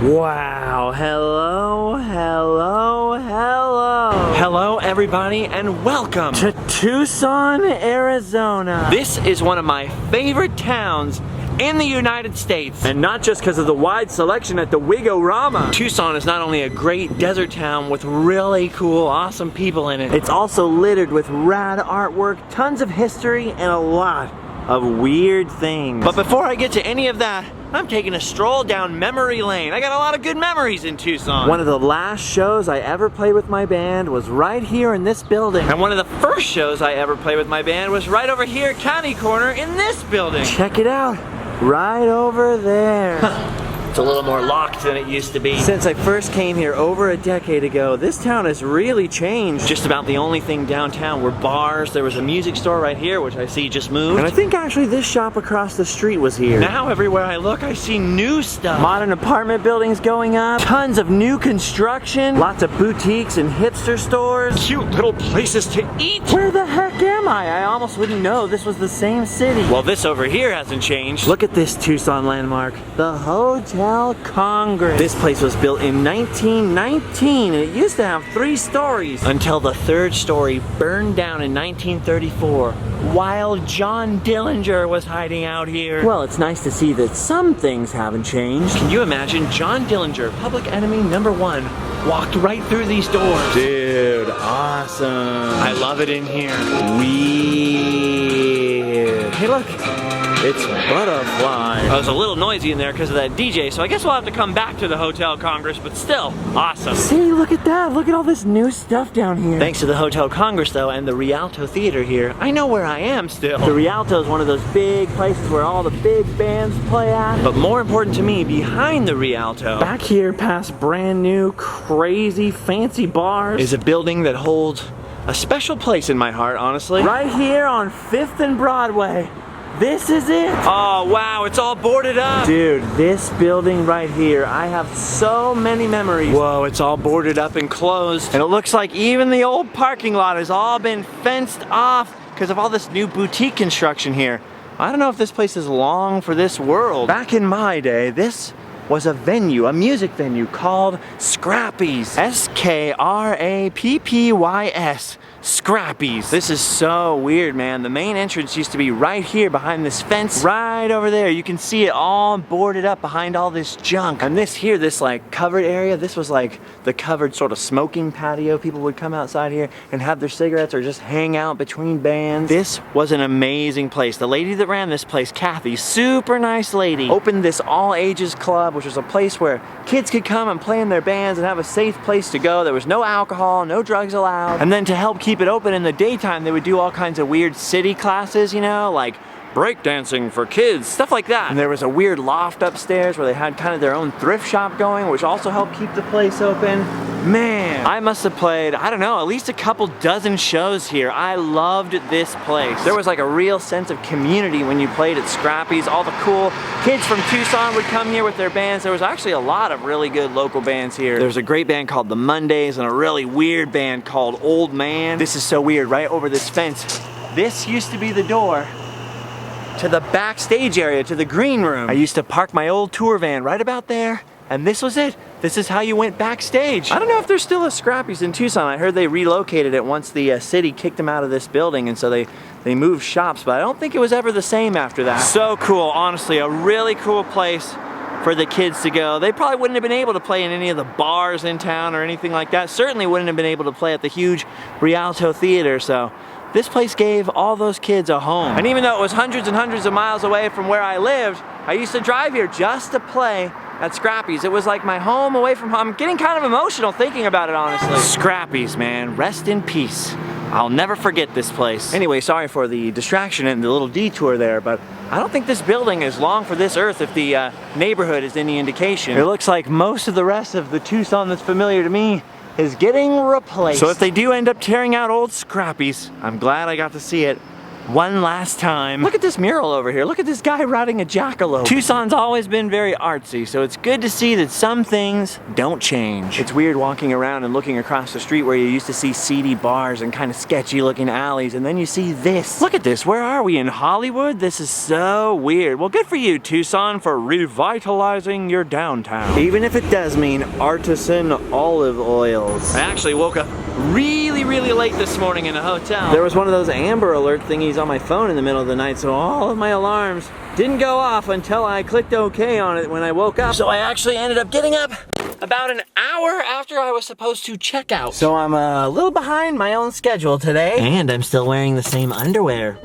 Wow, hello, hello, hello. Hello everybody and welcome to Tucson, Arizona. This is one of my favorite towns in the United States. And not just because of the wide selection at the Wigorama. Tucson is not only a great desert town with really cool, awesome people in it, it's also littered with rad artwork, tons of history, and a lot of weird things. But before I get to any of that, I'm taking a stroll down memory lane. I got a lot of good memories in Tucson. One of the last shows I ever played with my band was right here in this building. And one of the first shows I ever played with my band was right over here, catty corner, in this building. Check it out, right over there. It's a little more locked than it used to be. Since I first came here over a decade ago, this town has really changed. Just about the only thing downtown were bars. There was a music store right here, which I see just moved. And I think actually this shop across the street was here. Now everywhere I look, I see new stuff. Modern apartment buildings going up, tons of new construction, lots of boutiques and hipster stores, cute little places to eat. Where the heck am I? I almost wouldn't know this was the same city. Well, this over here hasn't changed. Look at this Tucson landmark, the Hotel Congress. This place was built in 1919 and it used to have 3 stories until the 3rd story burned down in 1934 while John Dillinger was hiding out here. Well, it's nice to see that some things haven't changed. Can you imagine John Dillinger, public enemy #1, walked right through these doors? Dude, awesome. I love it in here. Weird. Hey, look. It's Butterfly. I was a little noisy in there because of that DJ, so I guess we'll have to come back to the Hotel Congress, but still, awesome. See, look at that. Look at all this new stuff down here. Thanks to the Hotel Congress, though, and the Rialto Theater here, I know where I am still. The Rialto is one of those big places where all the big bands play at. But more important to me, behind the Rialto, back here past brand new, crazy, fancy bars, is a building that holds a special place in my heart, honestly. Right here on 5th and Broadway. This is it. Oh wow, it's all boarded up. Dude, this building right here, I have so many memories. Whoa, it's all boarded up and closed. And it looks like even the old parking lot has all been fenced off because of all this new boutique construction here. I don't know if this place is long for this world. Back in my day, this was a venue, a music venue called Scrappy's. S-K-R-A-P-P-Y-S. Scrappy's. This is so weird, man. The main entrance used to be right here behind this fence, right over there. You can see it all boarded up behind all this junk. And this here, this like covered area, this was like the covered sort of smoking patio. People would come outside here and have their cigarettes or just hang out between bands. This was an amazing place. The lady that ran this place, Kathy, super nice lady, opened this all ages club, which was a place where kids could come and play in their bands and have a safe place to go. There was no alcohol, no drugs allowed. And then to help keep it open in the daytime, they would do all kinds of weird city classes, you know, like breakdancing for kids, stuff like that. And there was a weird loft upstairs where they had kind of their own thrift shop going, which also helped keep the place open. Man, I must have played, I don't know, at least a couple dozen shows here. I loved this place. There was like a real sense of community when you played at Scrappy's. All the cool kids from Tucson would come here with their bands. There was actually a lot of really good local bands here. There's a great band called The Mondays and a really weird band called Old Man. This is so weird, right over this fence. This used to be the door to the backstage area, to the green room. I used to park my old tour van right about there, and this was it. This is how you went backstage. I don't know if there's still a Scrappy's in Tucson. I heard they relocated it once the city kicked them out of this building, and so they moved shops, but I don't think it was ever the same after that. So cool, honestly, a really cool place for the kids to go. They probably wouldn't have been able to play in any of the bars in town or anything like that. Certainly wouldn't have been able to play at the huge Rialto Theater, so this place gave all those kids a home. And even though it was hundreds and hundreds of miles away from where I lived, I used to drive here just to play at Scrappy's. It was like my home away from home. I'm getting kind of emotional thinking about it, honestly. Scrappy's, man, rest in peace. I'll never forget this place. Anyway, sorry for the distraction and the little detour there, but I don't think this building is long for this earth if the neighborhood is any indication. It looks like most of the rest of the Tucson that's familiar to me is getting replaced. So if they do end up tearing out old Scrappy's, I'm glad I got to see it one last time. Look at this mural over here. Look at this guy riding a jackalope. Tucson's always been very artsy, so it's good to see that some things don't change. It's weird walking around and looking across the street where you used to see seedy bars and kind of sketchy looking alleys, and then you see this. Look at this. Where are we, in Hollywood? This is so weird. Well, good for you, Tucson, for revitalizing your downtown. Even if it does mean artisan olive oils. I actually woke up really late this morning in a hotel. There was one of those Amber Alert thingies on my phone in the middle of the night, so all of my alarms didn't go off until I clicked OK on it when I woke up. So I actually ended up getting up about an hour after I was supposed to check out. So I'm a little behind my own schedule today. And I'm still wearing the same underwear.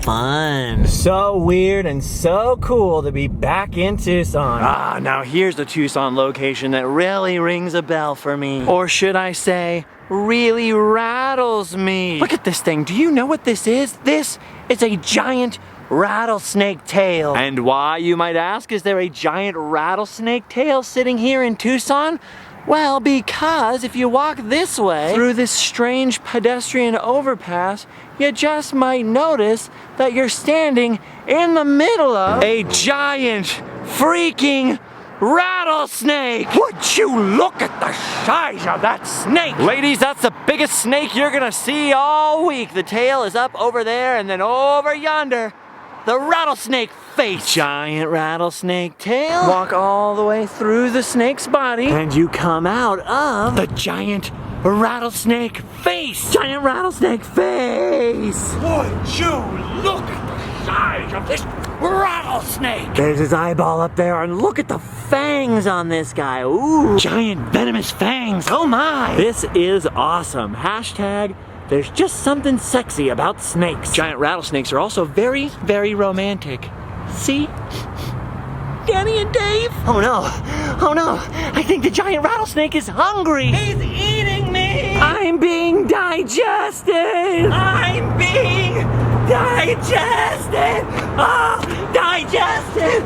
Fun. So weird and so cool to be back in Tucson. Ah, now here's the Tucson location that really rings a bell for me. Or should I say, really rattles me. Look at this thing. Do you know what this is? This is a giant rattlesnake tail. And why, you might ask, is there a giant rattlesnake tail sitting here in Tucson? Well, because if you walk this way, through this strange pedestrian overpass, you just might notice that you're standing in the middle of a giant freaking rattlesnake. Would you look at the size of that snake? Ladies, that's the biggest snake you're gonna see all week. The tail is up over there, and then over yonder, the rattlesnake face. Giant rattlesnake tail. Walk all the way through the snake's body, and you come out of the giant rattlesnake face. Giant rattlesnake face. Would you look at the size of this rattlesnake? There's his eyeball up there, and look at the fangs on this guy. Ooh, giant venomous fangs. Oh my. This is awesome. Hashtag there's just something sexy about snakes. Giant rattlesnakes are also very romantic. See? Danny and Dave? Oh no, I think the giant rattlesnake is hungry. He's eating me. I'm being digested. I'm being digested. Oh, digested.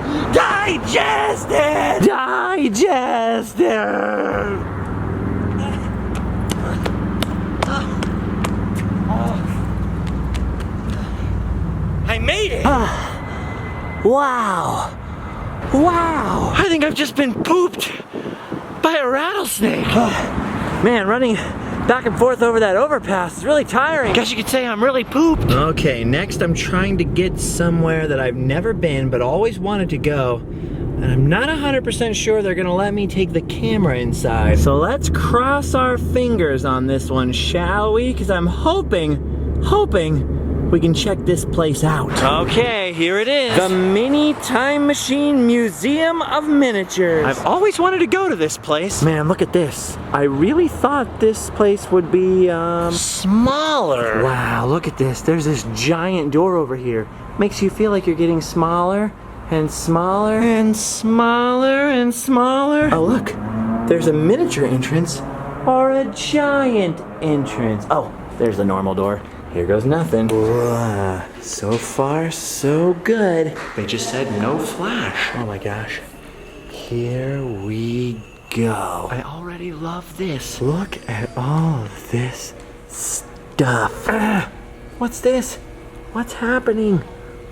I made it. Wow. I think I've just been pooped by a rattlesnake. Man, running back and forth over that overpass is really tiring. Guess you could say I'm really pooped. Okay, next I'm trying to get somewhere that I've never been but always wanted to go. And I'm not 100% sure they're gonna let me take the camera inside. So let's cross our fingers on this one, shall we? Because I'm hoping we can check this place out. Okay, here it is. The Mini Time Machine Museum of Miniatures. I've always wanted to go to this place. Man, look at this. I really thought this place would be, smaller. Wow, look at this. There's this giant door over here. Makes you feel like you're getting smaller and smaller and smaller and smaller. Oh, look. There's a miniature entrance or a giant entrance. Oh, there's the normal door. Here goes nothing. Whoa, so far, so good. They just said no flash. Oh my gosh. Here we go. I already love this. Look at all of this stuff. What's this? What's happening?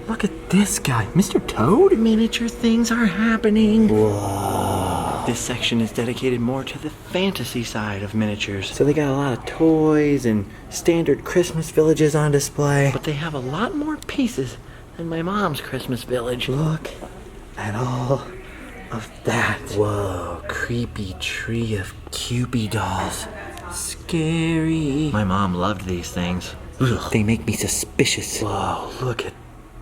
Look at this guy. Mr. Toad? Miniature things are happening. Whoa. This section is dedicated more to the fantasy side of miniatures. So they got a lot of toys and standard Christmas villages on display. But they have a lot more pieces than my mom's Christmas village. Look at all of that. Whoa, creepy tree of Cupid dolls. Scary. My mom loved these things. Ugh, they make me suspicious. Whoa, look at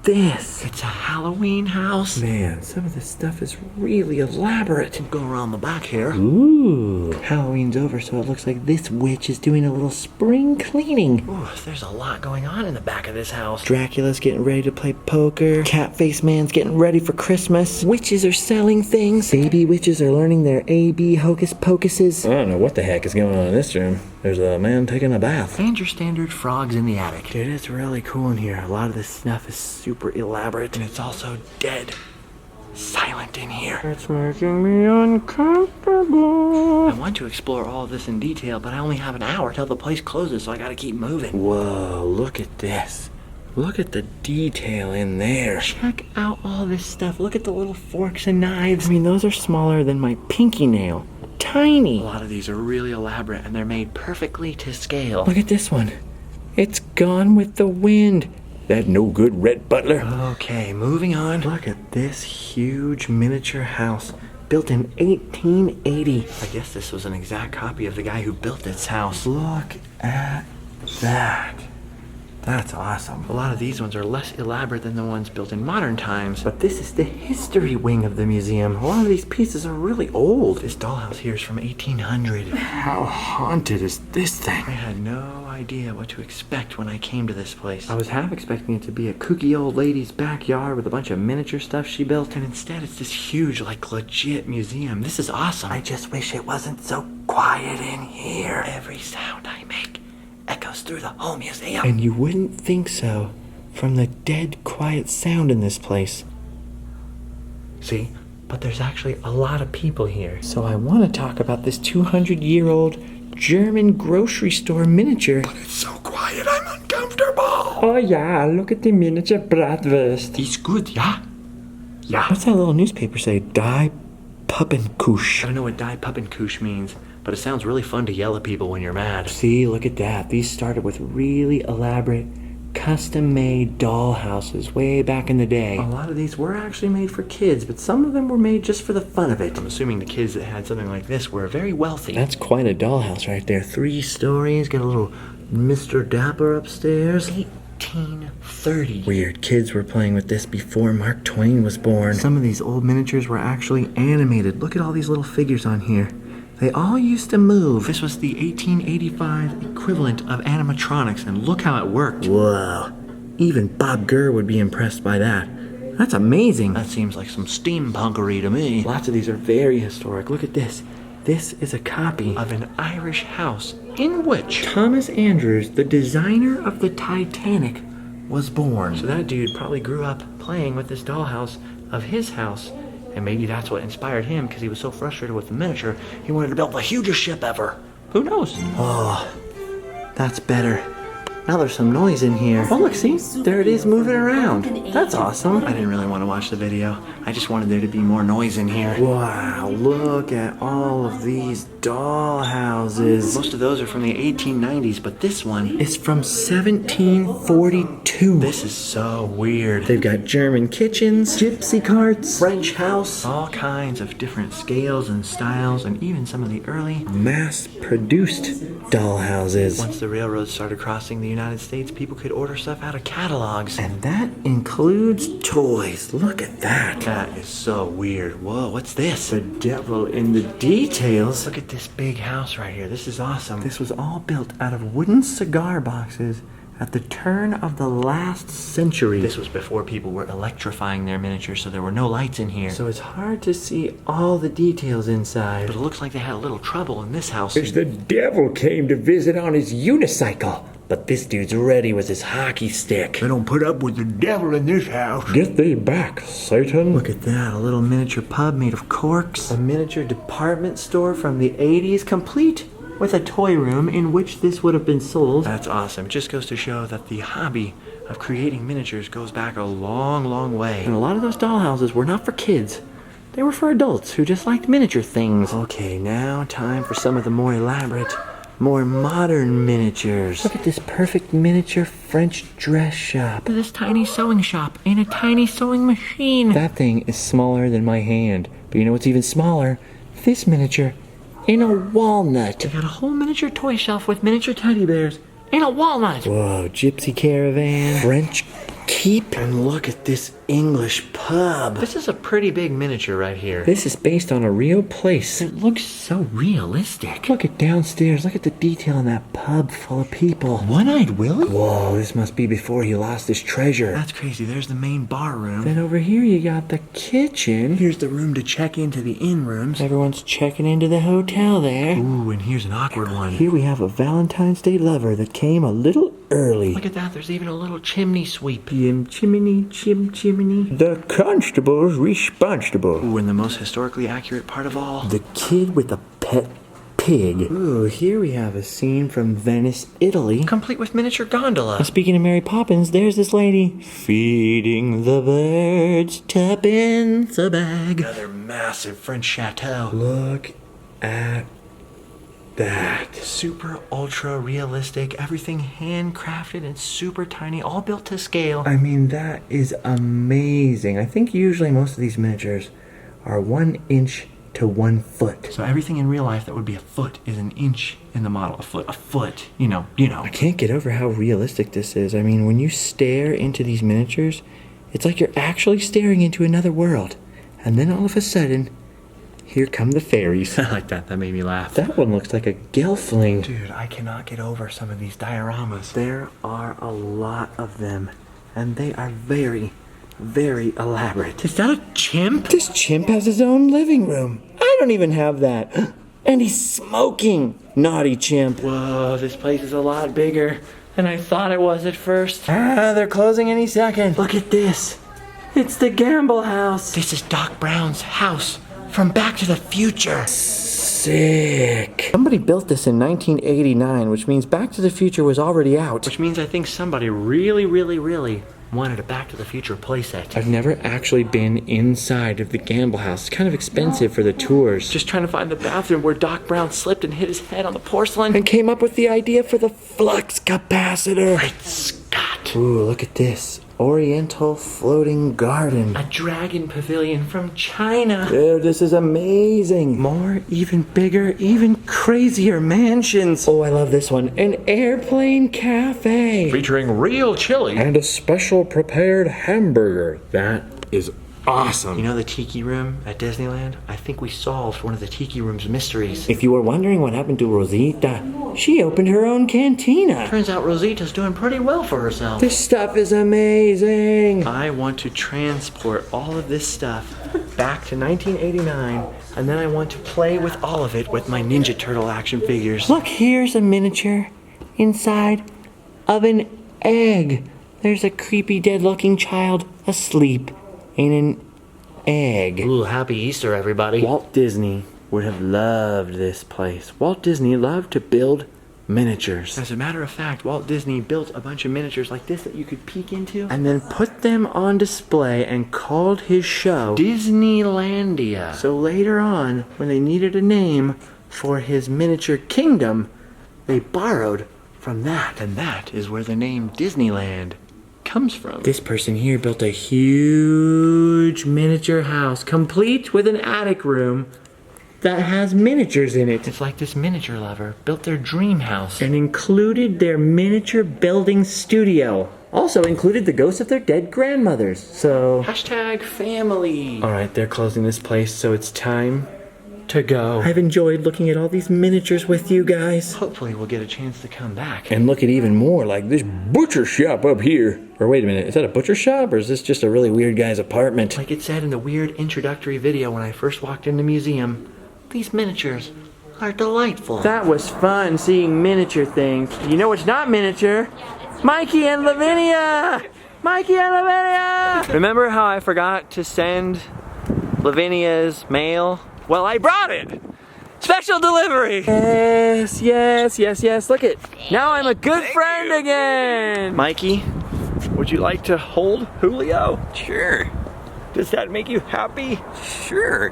this. It's a Halloween house. Man, some of this stuff is really elaborate. We'll go around the back here. Ooh. Halloween's over, so it looks like this witch is doing a little spring cleaning. Ooh, there's a lot going on in the back of this house. Dracula's getting ready to play poker. Catface Man's getting ready for Christmas. Witches are selling things. Baby witches are learning their A-B hocus pocuses. I don't know what the heck is going on in this room. There's a man taking a bath. And your standard frogs in the attic. Dude, it's really cool in here. A lot of this stuff is super elaborate. And it's also dead silent in here. It's making me uncomfortable. I want to explore all of this in detail, but I only have an hour till the place closes, so I gotta keep moving. Whoa, look at this. Look at the detail in there. Check out all this stuff. Look at the little forks and knives. I mean, those are smaller than my pinky nail. Tiny. A lot of these are really elaborate and they're made perfectly to scale. Look at this one. It's Gone with the Wind. That no good Red Butler. Okay, moving on. Look at this huge miniature house built in 1880. I guess this was an exact copy of the guy who built this house. Look at that. That's awesome. A lot of these ones are less elaborate than the ones built in modern times, but this is the history wing of the museum. A lot of these pieces are really old. This dollhouse here is from 1800. How haunted is this thing? I had no idea what to expect when I came to this place. I was half expecting it to be a kooky old lady's backyard with a bunch of miniature stuff she built, and instead it's this huge, like, legit museum. This is awesome. I just wish it wasn't so quiet in here. Every sound I make echoes through the whole museum. And you wouldn't think so from the dead quiet sound in this place. See? But there's actually a lot of people here. So I want to talk about this 200-year-old German grocery store miniature. But it's so quiet, I'm uncomfortable. Oh yeah, look at the miniature bratwurst. It's good, yeah? Yeah. What's that little newspaper say? Die Puppenkusch. I don't know what Die Puppenkusch means, but it sounds really fun to yell at people when you're mad. See, look at that. These started with really elaborate, custom-made doll houses way back in the day. A lot of these were actually made for kids, but some of them were made just for the fun of it. I'm assuming the kids that had something like this were very wealthy. That's quite a dollhouse right there. 3 stories, got a little Mr. Dapper upstairs. 1830. Weird, kids were playing with this before Mark Twain was born. Some of these old miniatures were actually animated. Look at all these little figures on here. They all used to move. This was the 1885 equivalent of animatronics, and look how it worked. Whoa. Even Bob Gurr would be impressed by that. That's amazing. That seems like some steampunkery to me. Lots of these are very historic. Look at this. This is a copy of an Irish house in which Thomas Andrews, the designer of the Titanic, was born. So that dude probably grew up playing with this dollhouse of his house. And maybe that's what inspired him, because he was so frustrated with the miniature, he wanted to build the hugest ship ever. Who knows? Oh, that's better. Now there's some noise in here. Oh, look, see? There it is moving around. That's awesome. I didn't really want to watch the video. I just wanted there to be more noise in here. Wow, look at all of these doll houses. Most of those are from the 1890s, but this one is from 1742. This is so weird. They've got German kitchens, gypsy carts, French house, all kinds of different scales and styles, and even some of the early mass-produced doll houses. Once the railroads started crossing the United States, people could order stuff out of catalogs. And that includes toys. Look at that. That is so weird. Whoa, what's this? The devil in the details. Look at this big house right here. This is awesome. This was all built out of wooden cigar boxes at the turn of the last century. This was before people were electrifying their miniatures, so there were no lights in here. So it's hard to see all the details inside. But it looks like they had a little trouble in this house. The devil came to visit on his unicycle. But this dude's ready with his hockey stick. They don't put up with the devil in this house. Get thee back, Satan. Look at that, a little miniature pub made of corks. A miniature department store from the 80s, complete with a toy room in which this would have been sold. That's awesome. It just goes to show that the hobby of creating miniatures goes back a long, long way. And a lot of those dollhouses were not for kids. They were for adults who just liked miniature things. Okay, now time for some of the more elaborate, more modern miniatures. Look at this perfect miniature French dress shop. This tiny sewing shop and a tiny sewing machine. That thing is smaller than my hand. But you know what's even smaller? This miniature in a walnut. They got a whole miniature toy shelf with miniature teddy bears and a walnut. Whoa, gypsy caravan, French keep, and look at this English pub. This is a pretty big miniature right here. This is based on a real place. It looks so realistic. Look at downstairs. Look at the detail in that pub full of people. One-eyed Willie? Whoa, this must be before he lost his treasure. That's crazy. There's the main bar room. Then over here you got the kitchen. Here's the room to check into the inn rooms. Everyone's checking into the hotel there. Ooh, and here's an awkward one. Here we have a Valentine's Day lover that came a little early. Look at that. There's even a little chimney sweep. Chimney. The constable's responsible. Ooh, and the most historically accurate part of all, the kid with a pet pig. Ooh, here we have a scene from Venice, Italy, complete with miniature gondola. Now, speaking of Mary Poppins, there's this lady feeding the birds, tuppence a bag. Another massive French chateau. Look at that. Super ultra realistic, everything handcrafted and super tiny, all built to scale. I mean, that is amazing. I think usually most of these miniatures are 1 inch to 1 foot. So everything in real life that would be a foot is an inch in the model. A foot, you know. I can't get over how realistic this is. I mean, when you stare into these miniatures, it's like you're actually staring into another world. And then all of a sudden, here come the fairies. I like that. That made me laugh. That one looks like a gelfling. Dude, I cannot get over some of these dioramas. There are a lot of them, and they are very, very elaborate. Is that a chimp? This chimp has his own living room. I don't even have that. And he's smoking. Naughty chimp. Whoa, this place is a lot bigger than I thought it was at first. They're closing any second. Look at this. It's the Gamble House. This is Doc Brown's house from Back to the Future. Sick. Somebody built this in 1989, which means Back to the Future was already out. Which means I think somebody really wanted a Back to the Future playset. I've never actually been inside of the Gamble House. It's kind of expensive for the tours. Just trying to find the bathroom where Doc Brown slipped and hit his head on the porcelain and came up with the idea for the flux capacitor. Great Scott. Ooh, look at this. Oriental floating garden. A dragon pavilion from China. Dude, this is amazing. More, even bigger, even crazier mansions. Oh, I love this one. An airplane cafe. Featuring real chili. And a special prepared hamburger. That is awesome. You know the Tiki Room at Disneyland? I think we solved one of the Tiki Room's mysteries. If you were wondering what happened to Rosita, she opened her own cantina. Turns out Rosita's doing pretty well for herself. This stuff is amazing. I want to transport all of this stuff back to 1989, and then I want to play with all of it with my Ninja Turtle action figures. Look, here's a miniature inside of an egg. There's a creepy dead-looking child asleep in an egg. Ooh, happy Easter, everybody. Walt Disney would have loved this place. Walt Disney loved to build miniatures. As a matter of fact, Walt Disney built a bunch of miniatures like this that you could peek into and then put them on display and called his show Disneylandia. So later on, when they needed a name for his miniature kingdom, they borrowed from that. And that is where the name Disneyland comes from. This person here built a huge miniature house, complete with an attic room that has miniatures in it. It's like this miniature lover built their dream house and included their miniature building studio. Also included the ghosts of their dead grandmothers. So #family. All right, they're closing this place, so it's time to go. I've enjoyed looking at all these miniatures with you guys. Hopefully we'll get a chance to come back and look at even more, like this butcher shop up here. Or wait a minute, is that a butcher shop or is this just a really weird guy's apartment? Like it said in the weird introductory video when I first walked in the museum, these miniatures are delightful. That was fun seeing miniature things. You know what's not miniature? Mikey and Lavinia! Mikey and Lavinia! Remember how I forgot to send Lavinia's mail? Well, I brought it! Special delivery! Yes. Look it. Now I'm a good friend again! Mikey, would you like to hold Julio? Sure. Does that make you happy? Sure.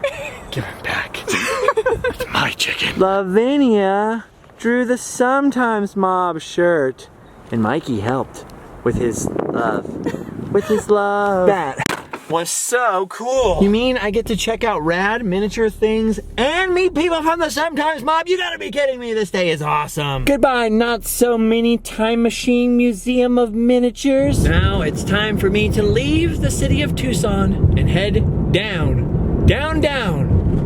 Give him back. It's my chicken. Lavinia drew the Sometimes Mob shirt. And Mikey helped with his love. That was so cool. You mean I get to check out rad miniature things and meet people from the Sometimes Mob? You gotta be kidding me. This day is awesome. Goodbye, not so mini time machine museum of miniatures. Now it's time for me to leave the city of Tucson and head down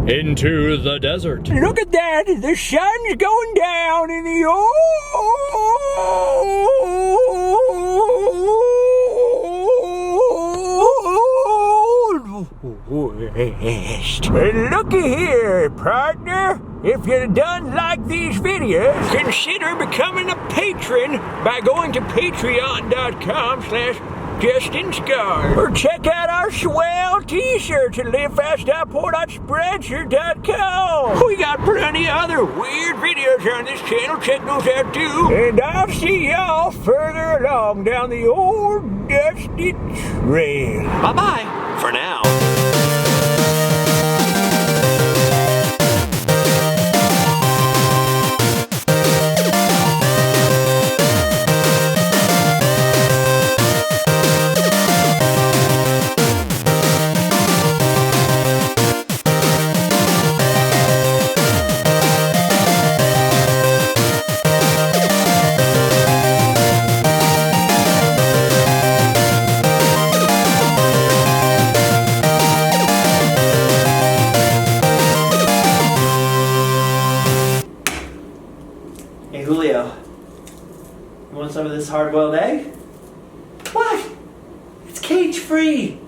into the desert. Look at that, the sun's going down in the West. And looky here, partner. If you done like these videos, consider becoming a patron by going to patreon.com/ Justin's Cars. Or check out our swell t-shirts at livefastouthport.spreadshirt.com. We got plenty of other weird videos on this channel. Check those out too. And I'll see y'all further along down the old dusty trail. Bye-bye for now. Hey Julio, you want some of this hard-boiled egg? What? It's cage-free.